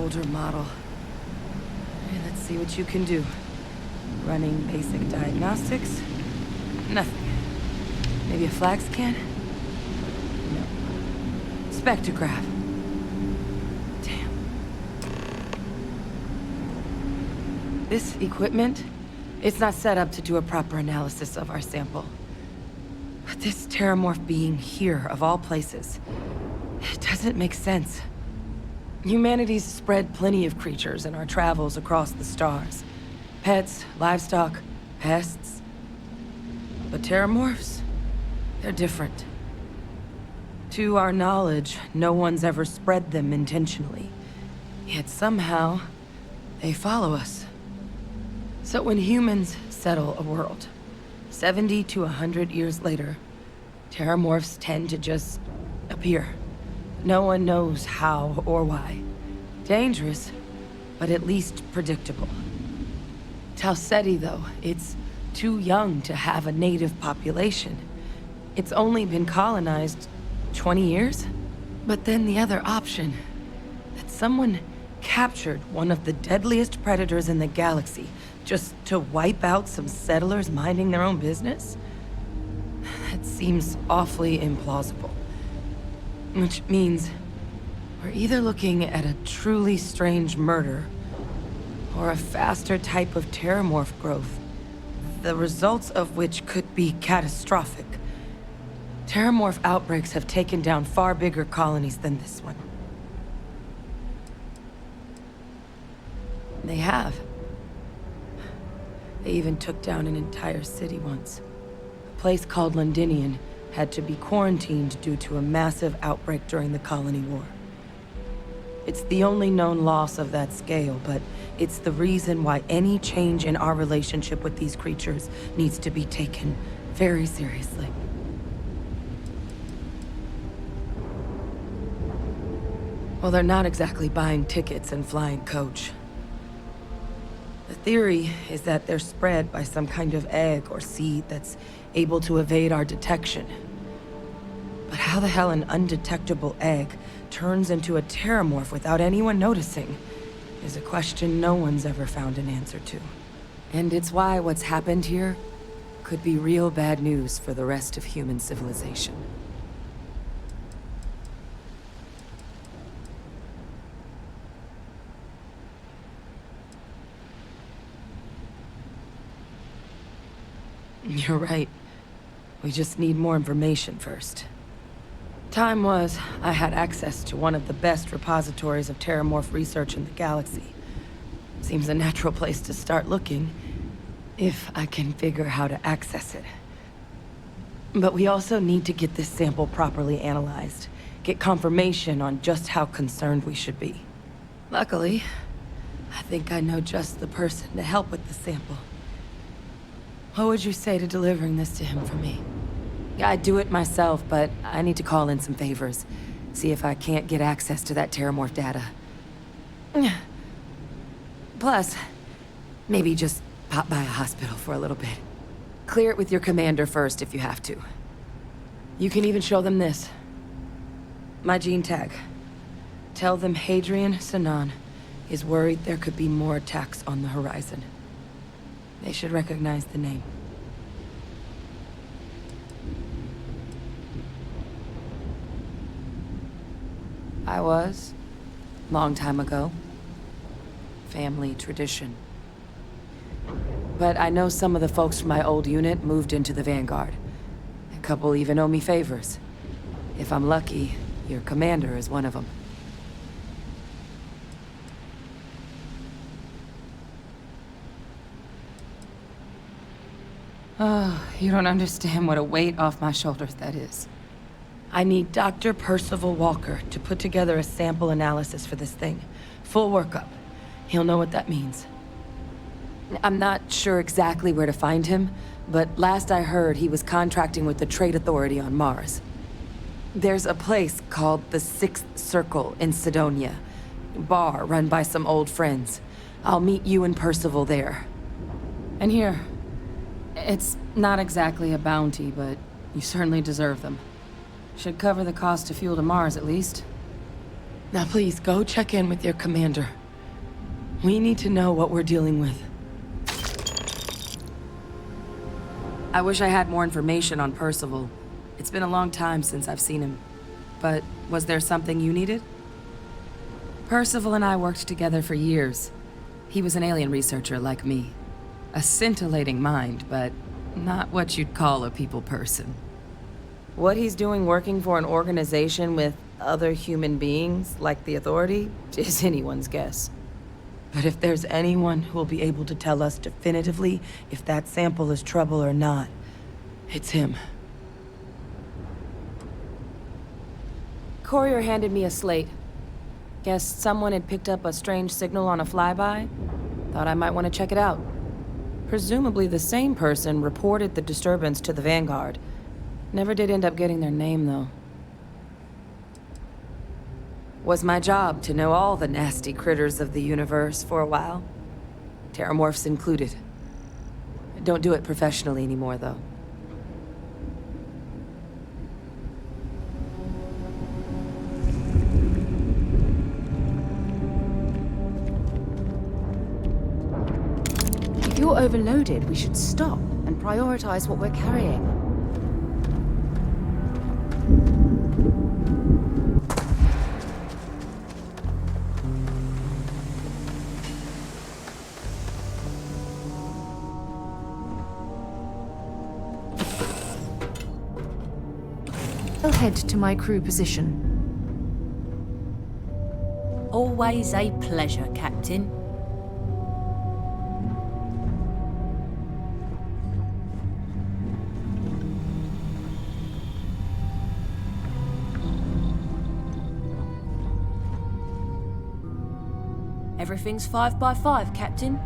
older model. Okay, let's see what you can do. Running basic diagnostics? Nothing. Maybe a flag scan? No. Spectrograph. Damn. This equipment, it's not set up to do a proper analysis of our sample. But this terramorph being here, of all places, it doesn't make sense. Humanity's spread plenty of creatures in our travels across the stars. Pets, livestock, pests. But terramorphs? They're different. To our knowledge, no one's ever spread them intentionally. Yet somehow, they follow us. So when humans settle a world, 70 to 100 years later, terramorphs tend to just appear. No one knows how or why. Dangerous, but at least predictable. Talseti, though, it's too young to have a native population. It's only been colonized 20 years? But then the other option, that someone captured one of the deadliest predators in the galaxy just to wipe out some settlers minding their own business? That seems awfully implausible. Which means we're either looking at a truly strange murder or a faster type of terramorph growth, the results of which could be catastrophic. Terramorph outbreaks have taken down far bigger colonies than this one. They have. They even took down an entire city once. A place called Londinian had to be quarantined due to a massive outbreak during the Colony War. It's the only known loss of that scale, but it's the reason why any change in our relationship with these creatures needs to be taken very seriously. Well, they're not exactly buying tickets and flying coach. The theory is that they're spread by some kind of egg or seed that's able to evade our detection. But how the hell an undetectable egg turns into a terramorph without anyone noticing is a question no one's ever found an answer to. And it's why what's happened here could be real bad news for the rest of human civilization. You're right. We just need more information first. Time was, I had access to one of the best repositories of terramorph research in the galaxy. Seems a natural place to start looking, if I can figure how to access it. But we also need to get this sample properly analyzed, get confirmation on just how concerned we should be. Luckily, I think I know just the person to help with the sample. What would you say to delivering this to him for me? I'd do it myself, but I need to call in some favors. See if I can't get access to that terramorph data. Plus, maybe just pop by a hospital for a little bit. Clear it with your commander first if you have to. You can even show them this. My gene tag. Tell them Hadrian Sanan is worried there could be more attacks on the horizon. They should recognize the name. I was. Long time ago. Family tradition. But I know some of the folks from my old unit moved into the Vanguard. A couple even owe me favors. If I'm lucky, your commander is one of them. Oh, you don't understand what a weight off my shoulders that is. I need Dr. Percival Walker to put together a sample analysis for this thing. Full workup. He'll know what that means. I'm not sure exactly where to find him, but last I heard he was contracting with the Trade Authority on Mars. There's a place called the Sixth Circle in Sidonia. Bar run by some old friends. I'll meet you and Percival there. And here. It's not exactly a bounty, but you certainly deserve them. Should cover the cost of fuel to Mars, at least. Now please, go check in with your commander. We need to know what we're dealing with. I wish I had more information on Percival. It's been a long time since I've seen him. But was there something you needed? Percival and I worked together for years. He was an alien researcher like me. A scintillating mind, but not what you'd call a people person. What he's doing working for an organization with other human beings, like the Authority, is anyone's guess. But if there's anyone who will be able to tell us definitively if that sample is trouble or not, it's him. Courier handed me a slate. Guess someone had picked up a strange signal on a flyby. Thought I might want to check it out. Presumably the same person reported the disturbance to the Vanguard. Never did end up getting their name, though. Was my job to know all the nasty critters of the universe for a while. Terramorphs included. Don't do it professionally anymore, though. If you're overloaded, we should stop and prioritize what we're carrying. I'll head to my crew position. Always a pleasure, Captain. Everything's 5 by 5, Captain.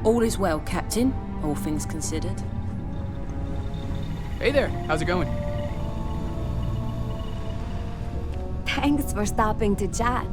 All is well, Captain, all things considered. Hey there, how's it going? Thanks for stopping to chat.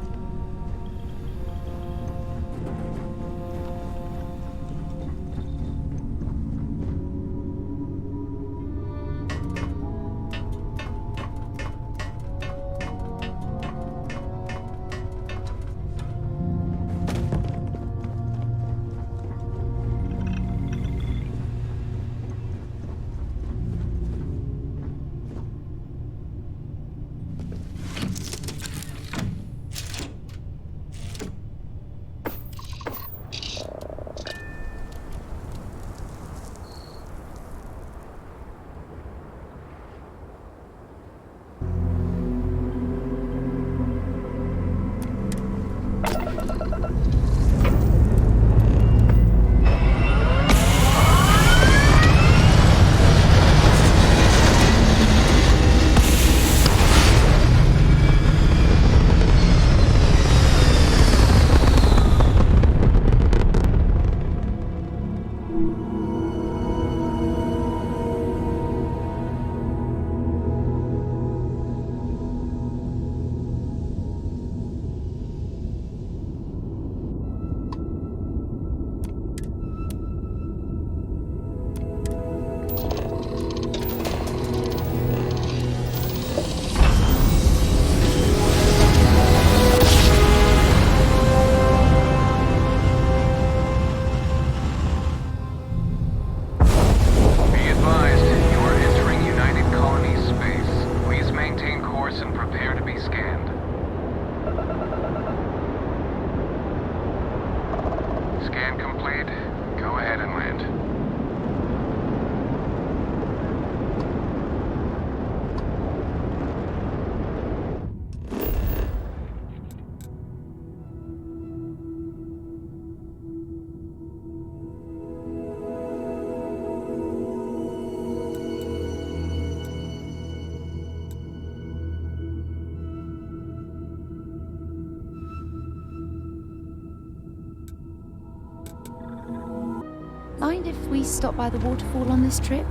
Mind if we stop by the waterfall on this trip?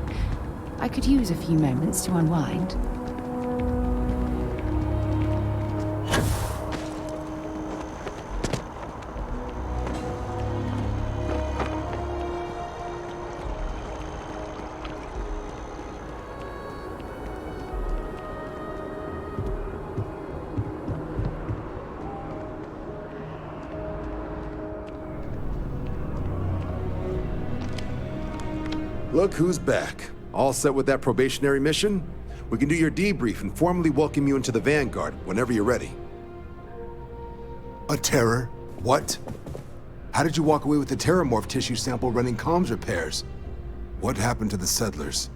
I could use a few moments to unwind. Look who's back. All set with that probationary mission? We can do your debrief and formally welcome you into the Vanguard whenever you're ready. A terror? What? How did you walk away with the terramorph tissue sample running comms repairs? What happened to the settlers?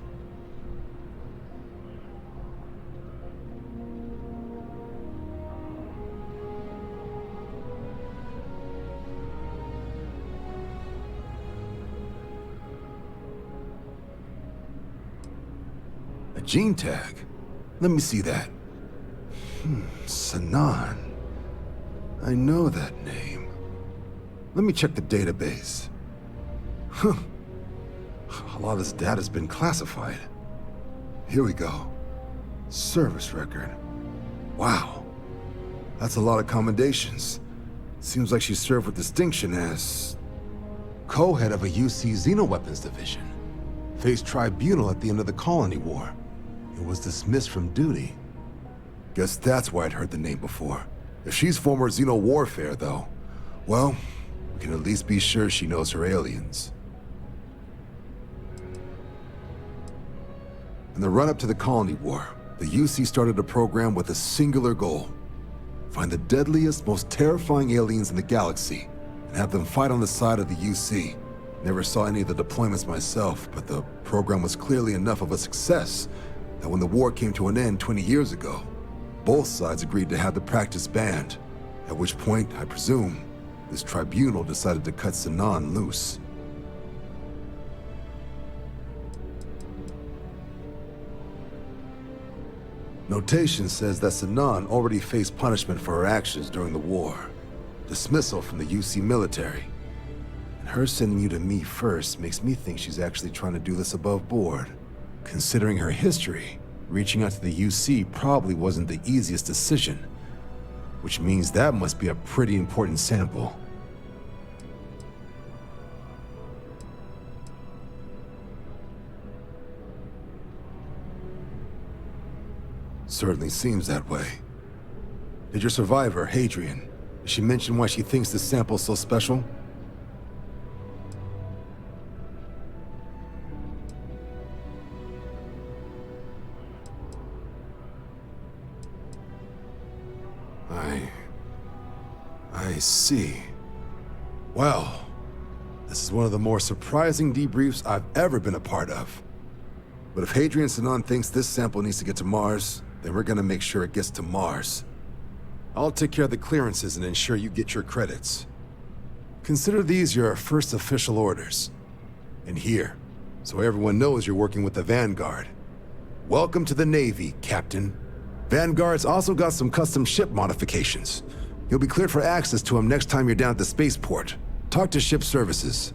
A gene tag? Let me see that. Sanan. I know that name. Let me check the database. Huh. A lot of this data's been classified. Here we go. Service record. Wow. That's a lot of commendations. Seems like she served with distinction as co-head of a UC Xenoweapons division. Faced tribunal at the end of the Colony War. It was dismissed from duty. Guess that's why I'd heard the name before. If she's former Xeno warfare, though, well, we can at least be sure she knows her aliens. In the run-up to the Colony War, the UC started a program with a singular goal. Find the deadliest, most terrifying aliens in the galaxy, and have them fight on the side of the UC. Never saw any of the deployments myself, but the program was clearly enough of a success that when the war came to an end 20 years ago, both sides agreed to have the practice banned, at which point, I presume, this tribunal decided to cut Sanan loose. Notation says that Sanan already faced punishment for her actions during the war. Dismissal from the UC military. And her sending you to me first makes me think she's actually trying to do this above board. Considering her history, reaching out to the UC probably wasn't the easiest decision, which means that must be a pretty important sample. Certainly seems that way. Did your survivor, Hadrian, did she mention why she thinks this sample's so special? I see. Well, this is one of the more surprising debriefs I've ever been a part of. But if Hadrian Sanan thinks this sample needs to get to Mars, then we're gonna make sure it gets to Mars. I'll take care of the clearances and ensure you get your credits. Consider these your first official orders. And here, so everyone knows you're working with the Vanguard. Welcome to the Navy, Captain. Vanguard's also got some custom ship modifications. You'll be cleared for access to them next time you're down at the spaceport. Talk to ship services.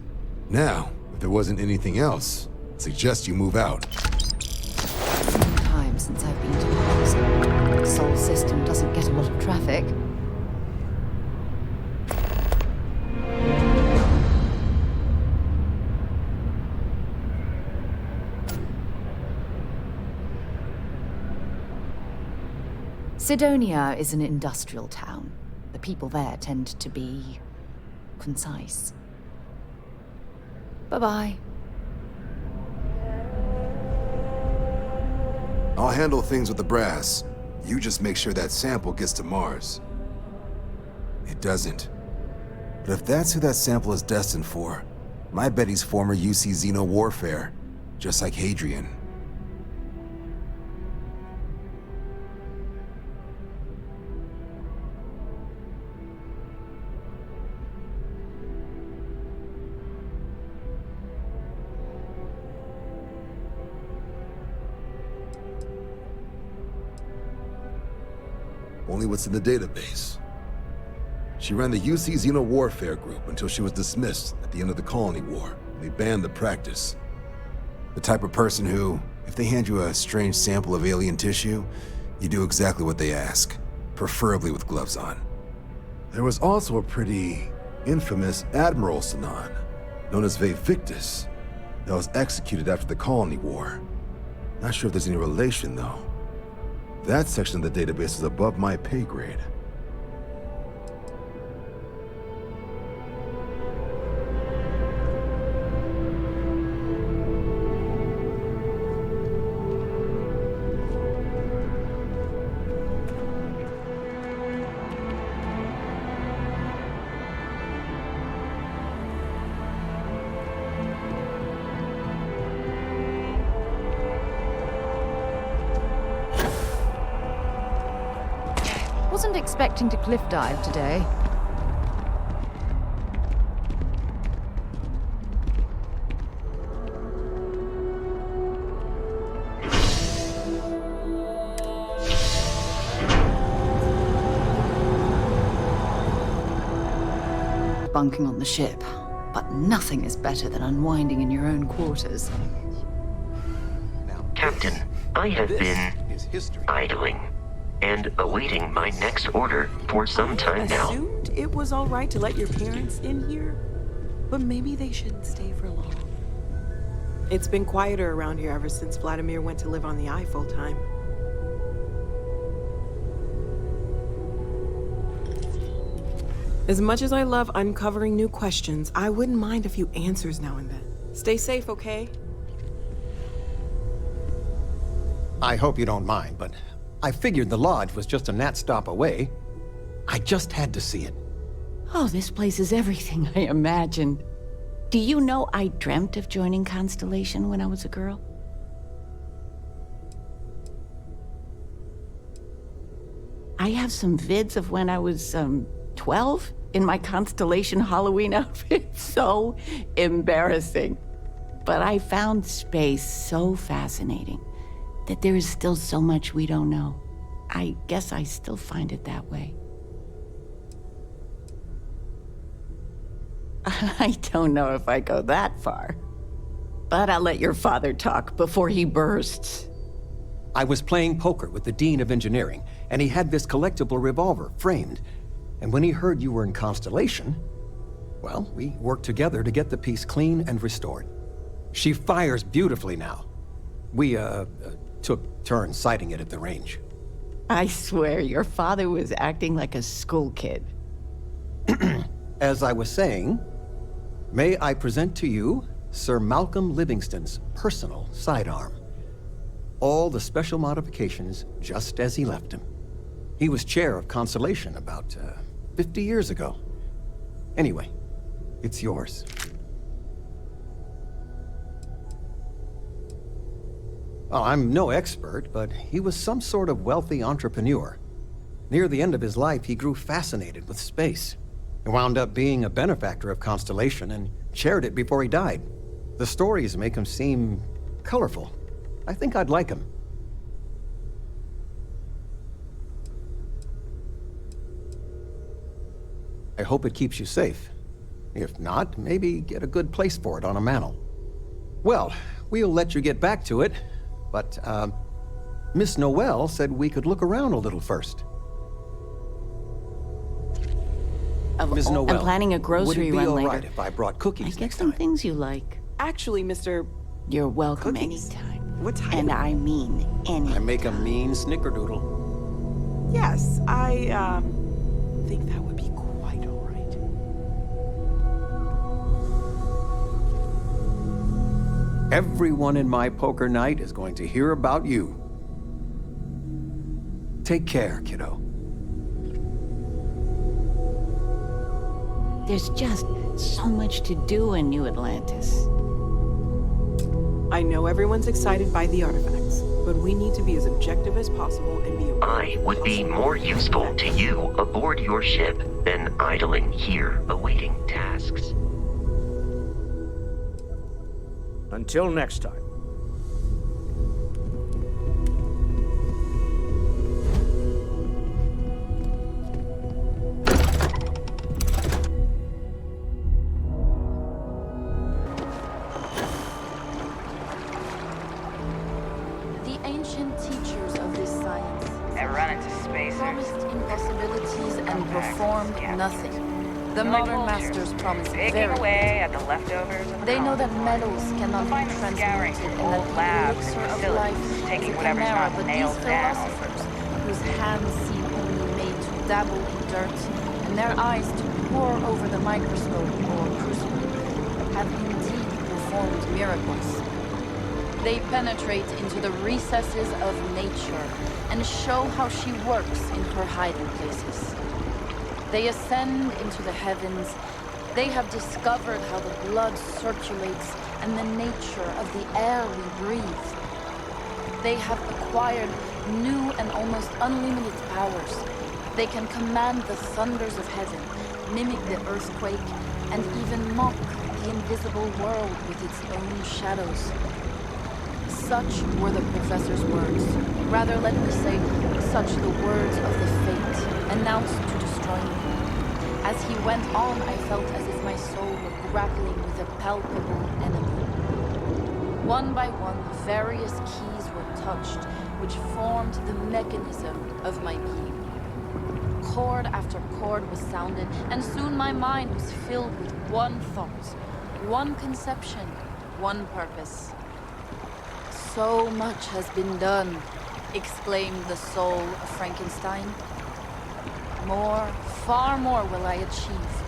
Now, if there wasn't anything else, I suggest you move out. Time since I've been to Mars. The Sol system doesn't get a lot of traffic. Cydonia is an industrial town. The people there tend to be concise. Bye-bye. I'll handle things with the brass. You just make sure that sample gets to Mars. It doesn't. But if that's who that sample is destined for, my bet he's former UC Xeno warfare, just like Hadrian. Only what's in the database. She ran the UC Xeno Warfare Group until she was dismissed at the end of the Colony War. They banned the practice. The type of person who, if they hand you a strange sample of alien tissue, you do exactly what they ask, preferably with gloves on. There was also a pretty infamous Admiral Sanan, known as Victus, that was executed after the Colony War. Not sure if there's any relation, though. That section of the database is above my pay grade. expecting to cliff dive today. Bunking on the ship, but nothing is better than unwinding in your own quarters. Captain, I have been idling and awaiting my next order for some time now. Assumed it was all right to let your parents in here, but maybe they shouldn't stay for long. It's been quieter around here ever since Vladimir went to live on the Eye full time. As much as I love uncovering new questions, I wouldn't mind a few answers now and then. Stay safe, okay? I hope you don't mind, but I figured the lodge was just a gnat stop away. I just had to see it. Oh, this place is everything I imagined. Do you know I dreamt of joining Constellation when I was a girl? I have some vids of when I was, 12 in my Constellation Halloween outfit. So embarrassing. But I found space so fascinating that there is still so much we don't know. I guess I still find it that way. I don't know if I go that far. But I'll let your father talk before he bursts. I was playing poker with the Dean of Engineering, and he had this collectible revolver framed. And when he heard you were in Constellation, well, we worked together to get the piece clean and restored. She fires beautifully now. We, took turns sighting it at the range. I swear, your father was acting like a school kid. As I was saying, may I present to you Sir Malcolm Livingston's personal sidearm. All the special modifications just as he left him. He was chair of Constellation about 50 years ago. Anyway, it's yours. Oh, I'm no expert, but he was some sort of wealthy entrepreneur. Near the end of his life, he grew fascinated with space. He wound up being a benefactor of Constellation and chaired it before he died. The stories make him seem colorful. I think I'd like him. I hope it keeps you safe. If not, maybe get a good place for it on a mantle. Well, we'll let you get back to it, but, Miss Noel said we could look around a little first. Ms. Noel, I'm planning a grocery run later. Would it be all right if I brought cookies I get next some time? things you like. Actually, Mr. You're welcome Cookies? anytime. What type? And I mean any. I make a mean snickerdoodle. Yes, I, think that would be quite all right. Everyone in my poker night is going to hear about you. Take care, kiddo. There's just so much to do in New Atlantis. I know everyone's excited by the artifacts, but we need to be as objective as possible and be aware I would be more useful to you aboard your ship than idling here awaiting tasks. Until next time. The ancient teachers of this science Ever run into spacers? promised impossibilities and performed nothing. The Really modern told you. masters promise Picking very away at the leftovers of the They know that colonies. metals cannot be Find them scouring transmuted through and that old the labs elixir and of facilities, life taking is a whatever's chimera, not but these nailed down. philosophers, whose hands seem only made to dabble in dirt, and their eyes to pore over the microscope or crucible, have indeed performed miracles. They penetrate into the recesses of nature and show how she works in her hiding places. They ascend into the heavens. They have discovered how the blood circulates and the nature of the air we breathe. They have acquired new and almost unlimited powers, They can command the thunders of heaven, mimic the earthquake, and even mock the invisible world with its own shadows. Such were the professor's words. Rather, let me say, such the words of the fate announced to destroy me. As he went on, I felt as if my soul were grappling with a palpable enemy. One by one, various keys were touched, which formed the mechanism of my being. Chord after chord was sounded, and soon my mind was filled with one thought, one conception, one purpose. So much has been done, exclaimed the soul of Frankenstein. More, far more will I achieve.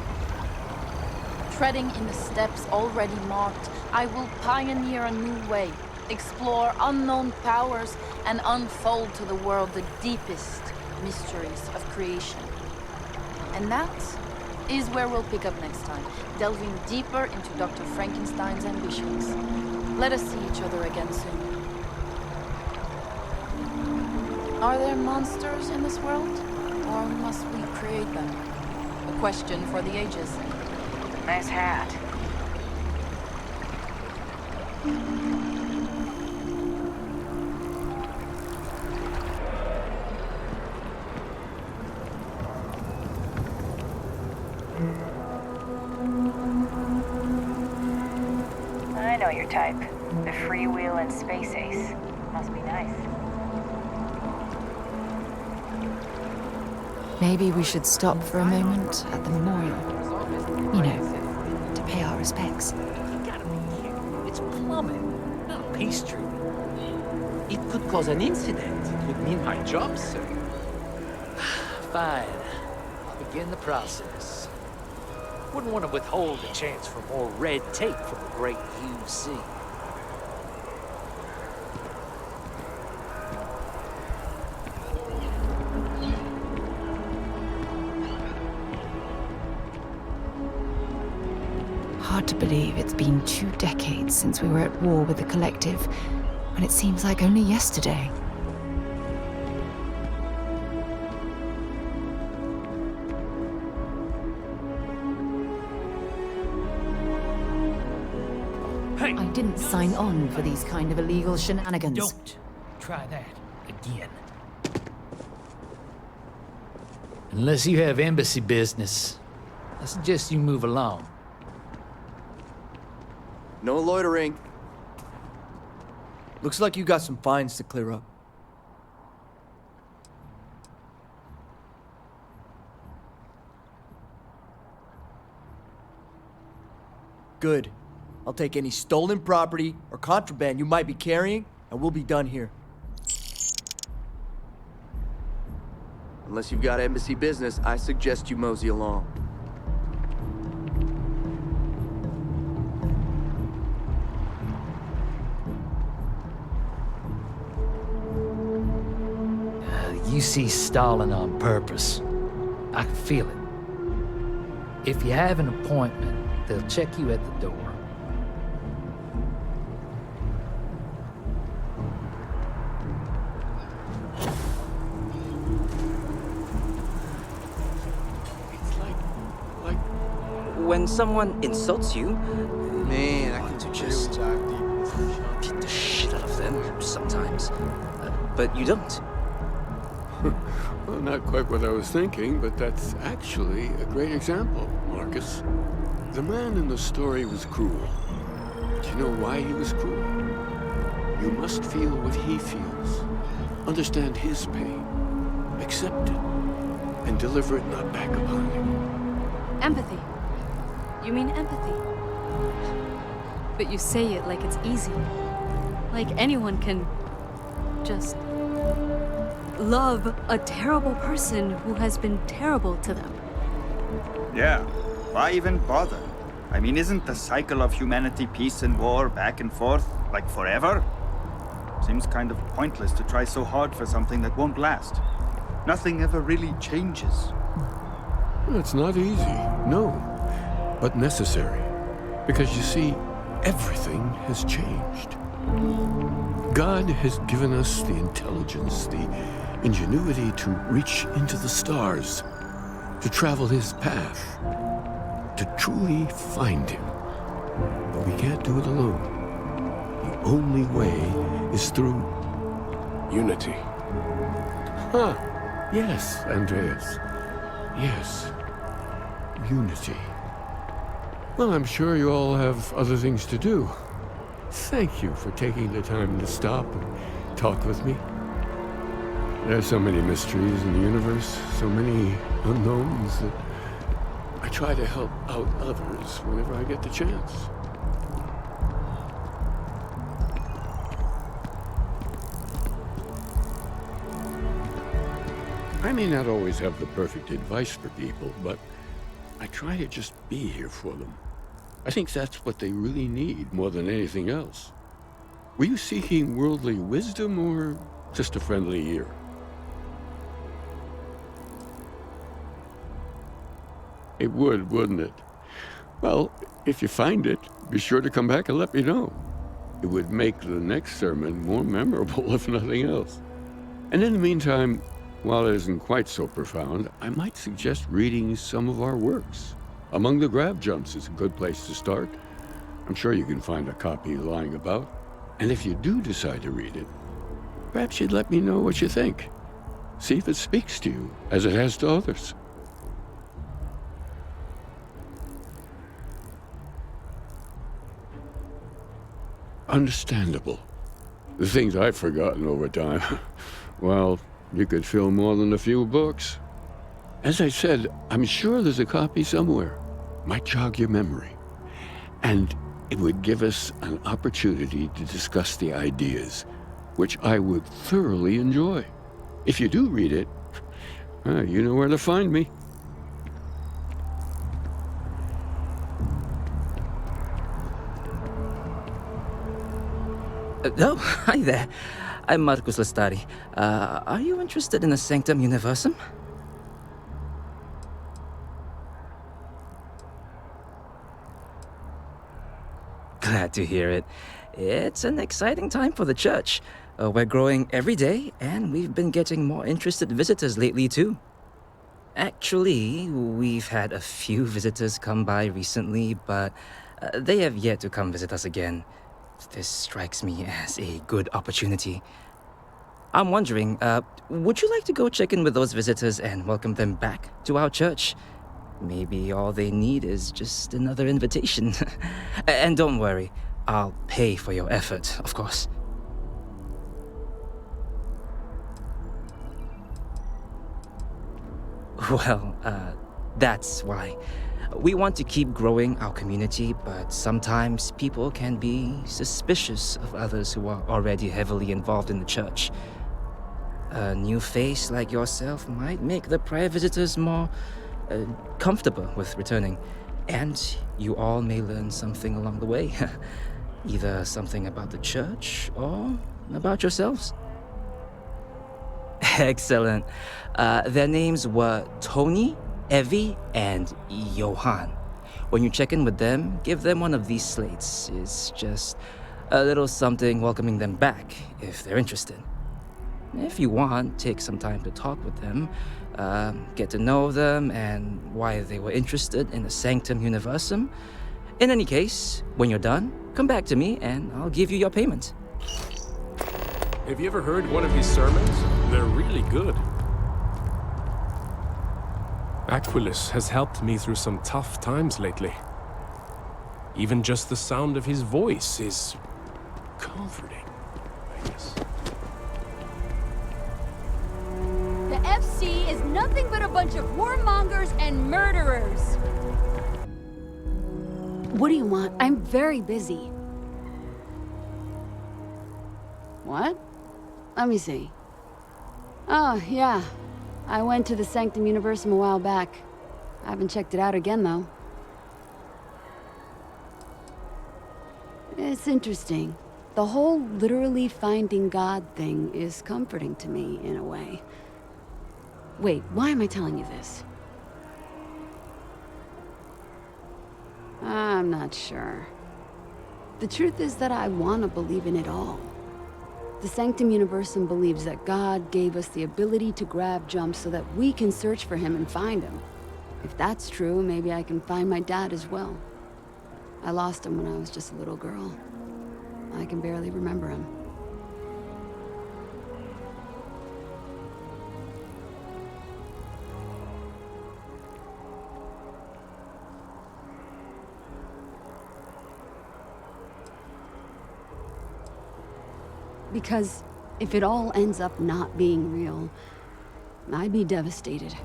Treading in the steps already marked, I will pioneer a new way, explore unknown powers, and unfold to the world the deepest mysteries of creation. And that is where we'll pick up next time, delving deeper into Dr. Frankenstein's ambitions. Let us see each other again soon. Are there monsters in this world, or must we create them? A question for the ages. Nice hat. I know your type. The freewheeling space ace. Must be nice. Maybe we should stop for a moment at the memorial. You know, to pay our respects. You gotta be kidding. It's plumbing, not a peace treaty. It could cause an incident. It would mean my job, sir. Fine. I'll begin the process. Wouldn't want to withhold a chance for more red tape from the great UC. Hard to believe it's been 2 decades since we were at war with the Collective, when it seems like only yesterday. Hey! I didn't sign on for these kind of illegal shenanigans. Don't try that again. Unless you have embassy business, I suggest you move along. No loitering. Looks like you got some fines to clear up. Good. I'll take any stolen property or contraband you might be carrying, and we'll be done here. Unless you've got embassy business, I suggest you mosey along. You see stalling on purpose. I can feel it. If you have an appointment, they'll check you at the door. When someone insults you, man, I can just beat the shit out of them sometimes. But you don't. Well, not quite what I was thinking, but that's actually a great example, Marcus. The man in the story was cruel. Do you know why he was cruel? You must feel what he feels. Understand his pain. Accept it. And deliver it not back upon him. Empathy. You mean empathy? But you say it like it's easy. Like anyone can just love a terrible person who has been terrible to them. Yeah, why even bother? I mean, isn't the cycle of humanity peace and war back and forth, like forever? Seems kind of pointless to try so hard for something that won't last. Nothing ever really changes. It's not easy, no, but necessary. Because you see, everything has changed. God has given us the intelligence, the ingenuity to reach into the stars, to travel his path, to truly find him. But we can't do it alone. The only way is through unity. Huh. Yes, Andreas. Yes. Unity. Well, I'm sure you all have other things to do. Thank you for taking the time to stop and talk with me. There's so many mysteries in the universe, so many unknowns that I try to help out others whenever I get the chance. I may not always have the perfect advice for people, but I try to just be here for them. I think that's what they really need more than anything else. Were you seeking worldly wisdom or just a friendly ear? It would, wouldn't it? Well, if you find it, be sure to come back and let me know. It would make the next sermon more memorable, if nothing else. And in the meantime, while it isn't quite so profound, I might suggest reading some of our works. Among the Grab Jumps is a good place to start. I'm sure you can find a copy lying about. And if you do decide to read it, perhaps you'd let me know what you think. See if it speaks to you, as it has to others. Understandable. The things I've forgotten over time. Well, you could fill more than a few books. As I said, I'm sure there's a copy somewhere. Might jog your memory. And it would give us an opportunity to discuss the ideas, which I would thoroughly enjoy. If you do read it, you know where to find me. Oh, hi there. I'm Marcus Lestari. Are you interested in the Sanctum Universum? Glad to hear it. It's an exciting time for the church. We're growing every day, and we've been getting more interested visitors lately, too. Actually, we've had a few visitors come by recently, but they have yet to come visit us again. This strikes me as a good opportunity. I'm wondering, would you like to go check in with those visitors and welcome them back to our church? Maybe all they need is just another invitation. And don't worry, I'll pay for your effort, of course. Well, that's why. We want to keep growing our community, but sometimes people can be suspicious of others who are already heavily involved in the church. A new face like yourself might make the prior visitors more comfortable with returning, and you all may learn something along the way. Either something about the church or about yourselves. Excellent. Their names were Tony, Evie, and Johan. When you check in with them, give them one of these slates. It's just a little something welcoming them back, if they're interested. If you want, take some time to talk with them, get to know them, and why they were interested in the Sanctum Universum. In any case, when you're done, come back to me, and I'll give you your payment. Have you ever heard one of his sermons? They're really good. Aquilus has helped me through some tough times lately. Even just the sound of his voice is comforting, I guess. The FC is nothing but a bunch of warmongers and murderers. What do you want? I'm very busy. What? Let me see. Oh, yeah. I went to the Sanctum Universum a while back. I haven't checked it out again, though. It's interesting. The whole literally finding God thing is comforting to me, in a way. Wait, why am I telling you this? I'm not sure. The truth is that I want to believe in it all. The Sanctum Universum believes that God gave us the ability to grab jumps so that we can search for him and find him. If that's true, maybe I can find my dad as well. I lost him when I was just a little girl. I can barely remember him. Because if it all ends up not being real, I'd be devastated.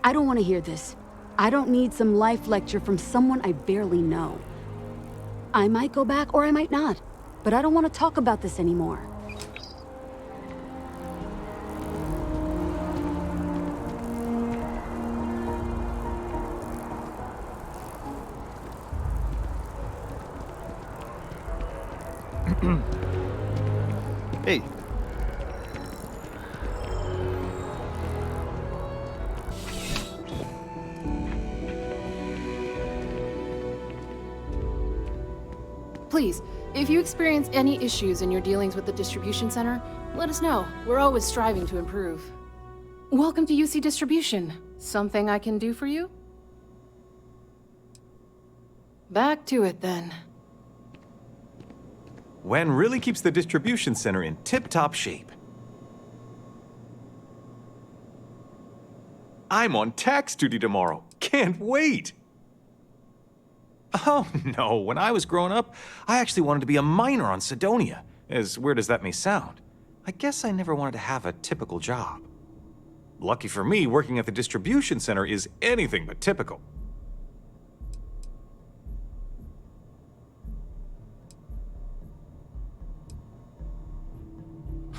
I don't want to hear this. I don't need some life lecture from someone I barely know. I might go back or I might not, but I don't want to talk about this anymore. Hey. Please, if you experience any issues in your dealings with the distribution center, let us know. We're always striving to improve. Welcome to UC Distribution. Something I can do for you? Back to it then. Wen really keeps the distribution center in tip-top shape. I'm on tax duty tomorrow. Can't wait! Oh no, when I was growing up, I actually wanted to be a miner on Sidonia. As weird as that may sound. I guess I never wanted to have a typical job. Lucky for me, working at the distribution center is anything but typical.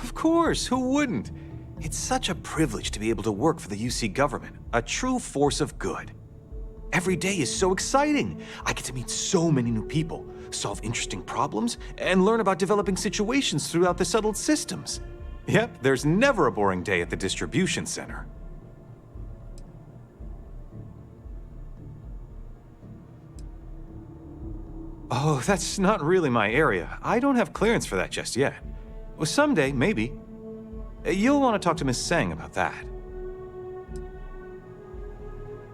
Of course, who wouldn't? It's such a privilege to be able to work for the UC government, a true force of good. Every day is so exciting. I get to meet so many new people, solve interesting problems, and learn about developing situations throughout the settled systems. Yep, there's never a boring day at the distribution center. Oh, that's not really my area. I don't have clearance for that just yet. Well, someday, maybe. You'll want to talk to Miss Sang about that.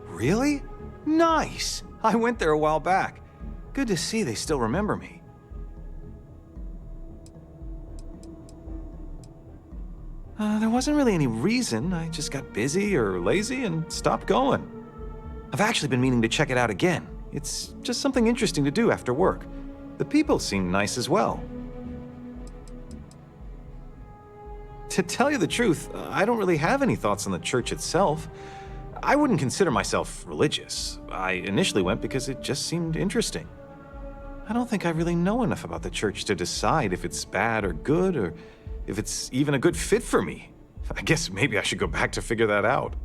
Really? Nice! I went there a while back. Good to see they still remember me. There wasn't really any reason. I just got busy or lazy and stopped going. I've actually been meaning to check it out again. It's just something interesting to do after work. The people seem nice as well. To tell you the truth, I don't really have any thoughts on the church itself. I wouldn't consider myself religious. I initially went because it just seemed interesting. I don't think I really know enough about the church to decide if it's bad or good, or if it's even a good fit for me. I guess maybe I should go back to figure that out.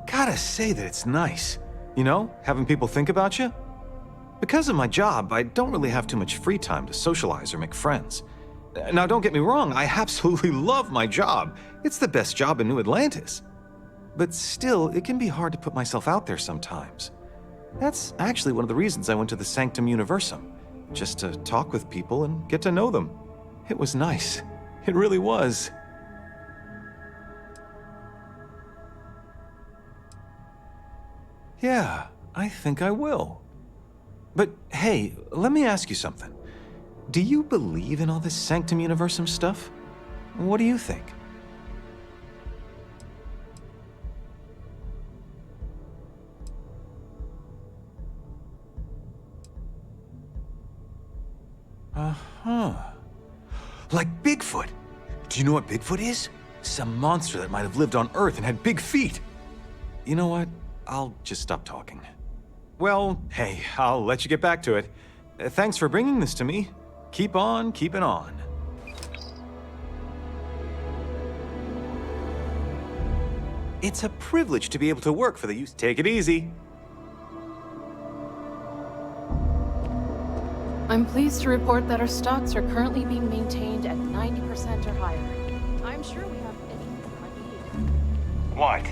Gotta say that it's nice. You know, having people think about you. Because of my job, I don't really have too much free time to socialize or make friends. Now, don't get me wrong, I absolutely love my job. It's the best job in New Atlantis. But still, it can be hard to put myself out there sometimes. That's actually one of the reasons I went to the Sanctum Universum, just to talk with people and get to know them. It was nice. It really was. Yeah, I think I will. But hey, let me ask you something. Do you believe in all this Sanctum Universum stuff? What do you think? Uh-huh. Like Bigfoot. Do you know what Bigfoot is? Some monster that might have lived on Earth and had big feet. You know what? I'll just stop talking. Well, hey, I'll let you get back to it. Thanks for bringing this to me. Keep on keeping on. It's a privilege to be able to work for the youth. Take it easy. I'm pleased to report that our stocks are currently being maintained at 90% or higher. I'm sure we have anything that might need. What?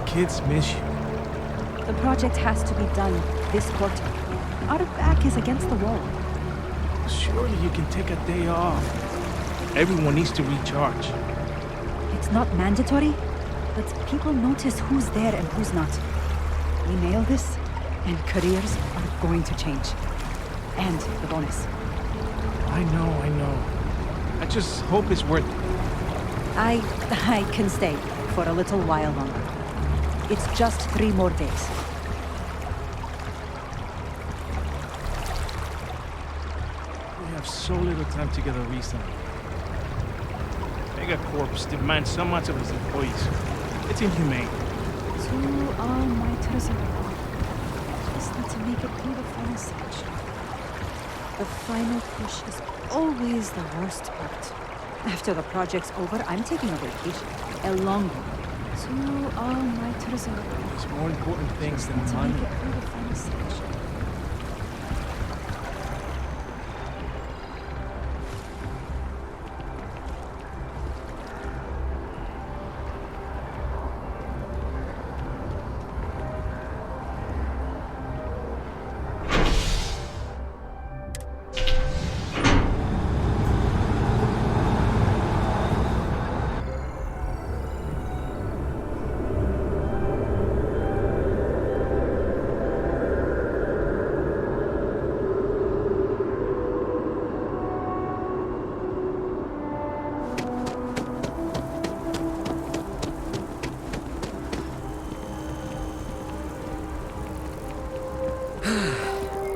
Kids miss you. The project has to be done this quarter. Our back is against the wall. Surely you can take a day off. Everyone needs to recharge. It's not mandatory, but people notice who's there and who's not. We nail this, and careers are going to change. And the bonus. I know. I just hope it's worth it. I can stay for a little while longer. It's just 3 more days. We have so little time to get a reason. Megacorps demand so much of its employees. It's inhumane. To all my treasure. Just need to make it through the final section. The final push is always the worst part. After the project's over, I'm taking a vacation. A long one. To all my treasure. There's more important things than To money. make it through the final section.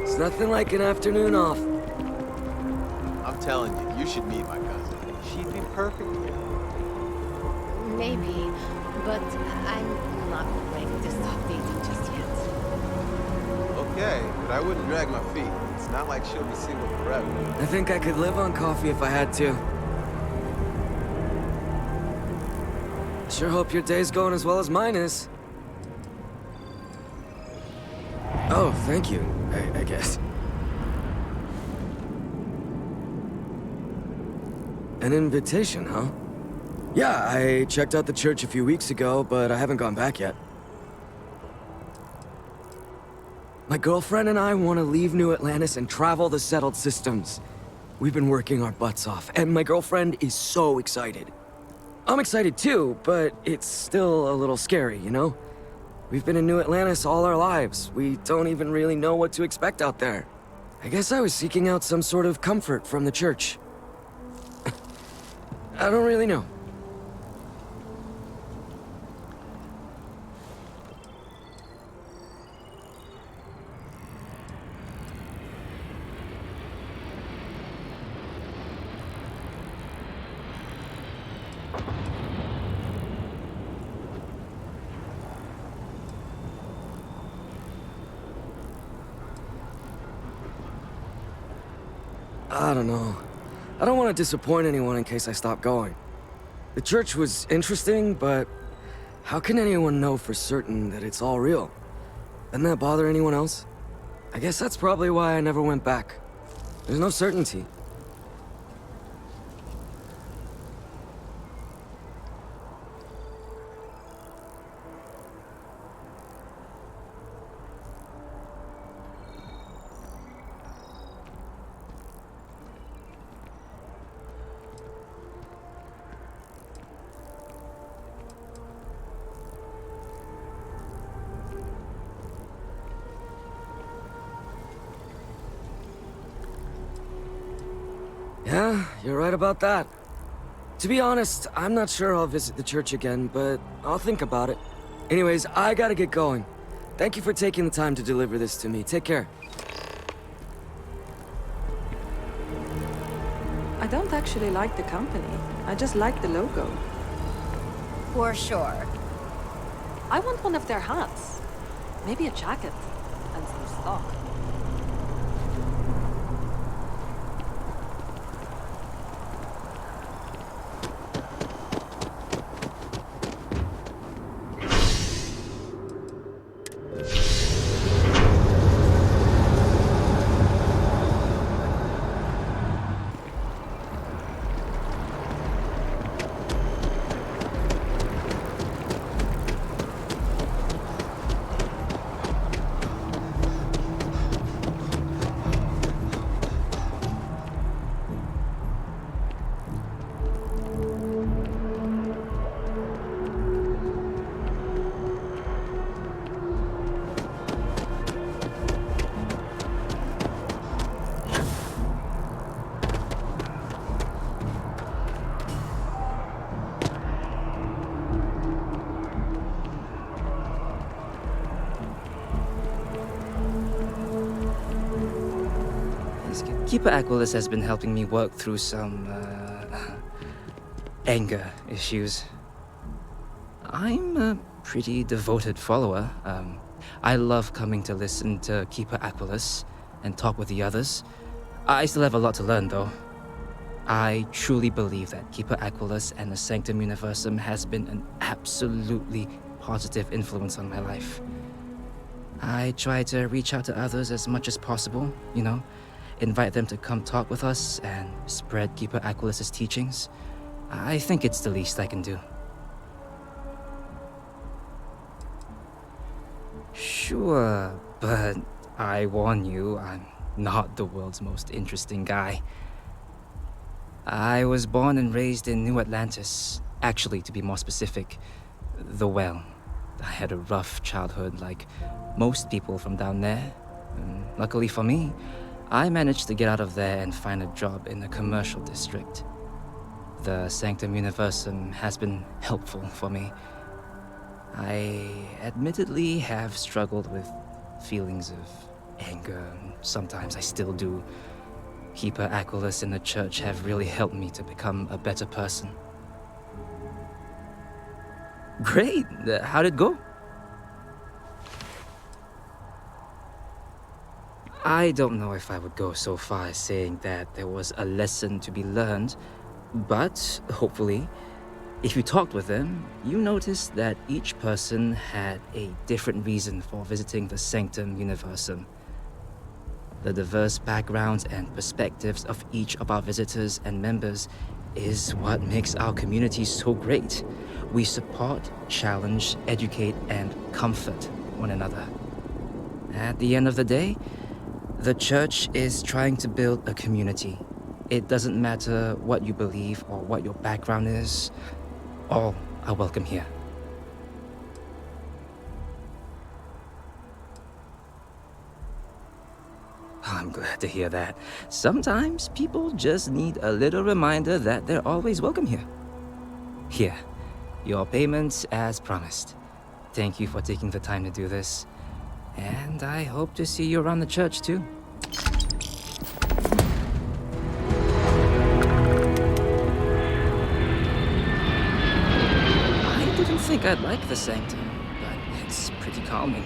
It's nothing like an afternoon off. I'm telling you, you should meet my cousin. She'd be perfect for you. Maybe, but I'm not ready to stop dating just yet. Okay, but I wouldn't drag my feet. It's not like she'll be single forever. I think I could live on coffee if I had to. Sure hope your day's going as well as mine is. Oh, thank you, I guess. An invitation, huh? Yeah, I checked out the church a few weeks ago, but I haven't gone back yet. My girlfriend and I want to leave New Atlantis and travel the settled systems. We've been working our butts off, and my girlfriend is so excited. I'm excited too, but it's still a little scary, you know? We've been in New Atlantis all our lives. We don't even really know what to expect out there. I guess I was seeking out some sort of comfort from the church. I don't really know. I don't know. I don't want to disappoint anyone in case I stop going. The church was interesting, but how can anyone know for certain that it's all real? Doesn't that bother anyone else? I guess that's probably why I never went back. There's no certainty. Yeah, you're right about that. To be honest, I'm not sure I'll visit the church again, but I'll think about it. Anyways, I gotta get going. Thank you for taking the time to deliver this to me. Take care. I don't actually like the company. I just like the logo. For sure. I want one of their hats. Maybe a jacket. And some stock. Keeper Aquilus has been helping me work through some, anger issues. I'm a pretty devoted follower. I love coming to listen to Keeper Aquilus and talk with the others. I still have a lot to learn, though. I truly believe that Keeper Aquilus and the Sanctum Universum has been an absolutely positive influence on my life. I try to reach out to others as much as possible, you know, invite them to come talk with us and spread Keeper Aquilus's teachings. I think it's the least I can do. Sure, but I warn you, I'm not the world's most interesting guy. I was born and raised in New Atlantis. Actually, to be more specific, the Well. I had a rough childhood like most people from down there. And luckily for me, I managed to get out of there and find a job in the commercial district. The Sanctum Universum has been helpful for me. I admittedly have struggled with feelings of anger, and sometimes I still do. Keeper Aquilus and the church have really helped me to become a better person. Great! How'd it go? I don't know if I would go so far as saying that there was a lesson to be learned, but hopefully, if you talked with them, you noticed that each person had a different reason for visiting the Sanctum Universum. The diverse backgrounds and perspectives of each of our visitors and members is what makes our community so great. We support, challenge, educate, and comfort one another. At the end of the day, the church is trying to build a community. It doesn't matter what you believe or what your background is. All are welcome here. I'm glad to hear that. Sometimes people just need a little reminder that they're always welcome here. Here, your payments as promised. Thank you for taking the time to do this. And I hope to see you around the church too. I didn't think I'd like the Sanctum, but it's pretty calming.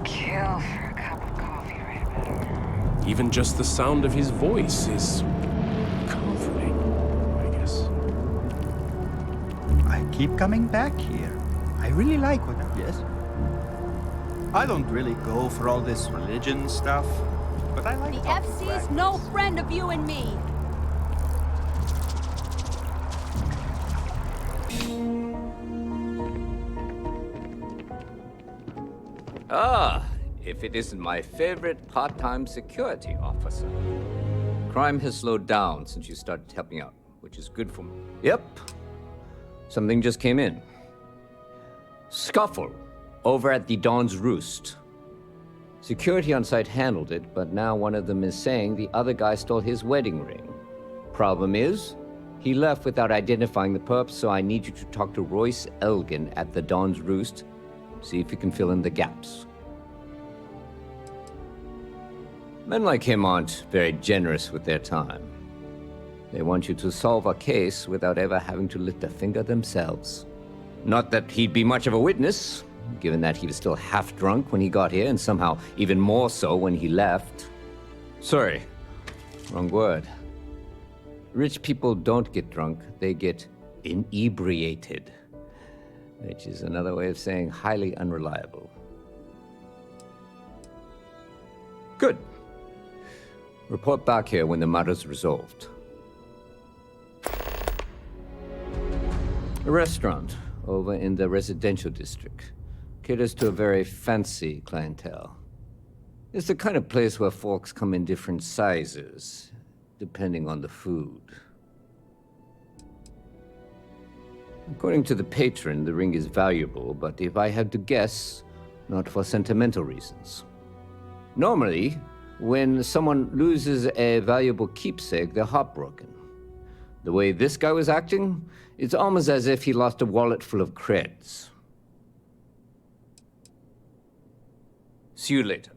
Kill for a cup of coffee right about now. Even just the sound of his voice is comforting, I guess. I keep coming back here. I really like what I... Yes? I don't really go for all this religion stuff, but I like... The FC's no friend of you and me. Ah, if it isn't my favorite part-time security officer. Crime has slowed down since you started helping out, which is good for me. Yep. Something just came in. Scuffle over at the Dawn's Roost. Security on site handled it, but now one of them is saying the other guy stole his wedding ring. Problem is, he left without identifying the perp, so I need you to talk to Royce Elgin at the Dawn's Roost. See if you can fill in the gaps. Men like him aren't very generous with their time. They want you to solve a case without ever having to lift a finger themselves. Not that he'd be much of a witness, given that he was still half drunk when he got here, and somehow even more so when he left. Sorry, wrong word. Rich people don't get drunk, they get inebriated. Which is another way of saying highly unreliable. Good. Report back here when the matter's resolved. A restaurant over in the residential district caters to a very fancy clientele. It's the kind of place where folks come in different sizes, depending on the food. According to the patron, the ring is valuable, but if I had to guess, not for sentimental reasons. Normally, when someone loses a valuable keepsake, they're heartbroken. The way this guy was acting, it's almost as if he lost a wallet full of creds. See you later.